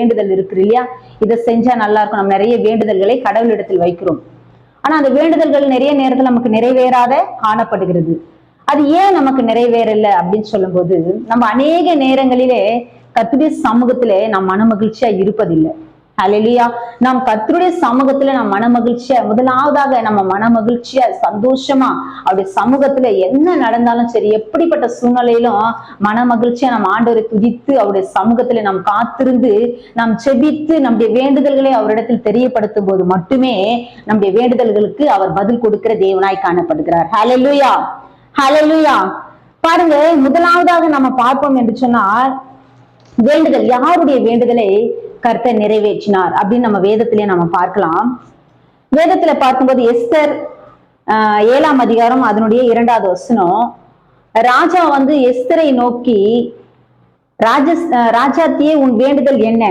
வேண்டுதல் இருக்கு இல்லையா? இதை செஞ்சா நல்லா இருக்கும். நம்ம நிறைய வேண்டுதல்களை கடவுளிடத்தில் வைக்கிறோம். ஆனா அந்த வேண்டுதல்கள் நிறைய நேரத்துல நமக்கு நிறைவேறாத காணப்படுகிறது. அது ஏன் நமக்கு நிறைவேறல அப்படின்னு சொல்லும் போது, நம்ம அநேக நேரங்களிலே கர்த்தருடைய சமூகத்திலே நாம் மனமகிழ்ச்சியா இருப்பதில்லை. ஹல்லேலூயா. நாம் கர்த்தருடைய சமூகத்துல நாம் மனமகிழ்ச்சியா, முதலாவதாக நம்ம மனமகிழ்ச்சியா சந்தோஷமா அவருடைய சமூகத்துல என்ன நடந்தாலும் சரி, எப்படிப்பட்ட சூழ்நிலையிலும் மனமகிழ்ச்சியா நம்ம ஆண்டவரை துதித்து அவருடைய சமூகத்துல நாம் காத்திருந்து நாம் செபித்து நம்முடைய வேண்டுதல்களை அவரிடத்தில் தெரியப்படுத்தும் போது மட்டுமே நம்முடைய வேண்டுதல்களுக்கு அவர் பதில் கொடுக்கிற தேவனாய் காணப்படுகிறார். ஹல்லேலூயா, ஹல்லேலூயா. பாருங்க, முதலாவதாக நம்ம பார்ப்போம் என்று சொன்னால், வேண்டுதல், யாருடைய வேண்டுதலை கர்த்தர் நிறைவேற்றினார் அப்படின்னு நம்ம வேதத்திலே நம்ம பார்க்கலாம். வேதத்துல பார்க்கும்போது எஸ்தர் 7ஆம் அதிகாரம் அதனுடைய 2வது வசனம், ராஜா எஸ்தரை நோக்கி, ராஜாத்தியே உன் வேண்டுதல் என்ன?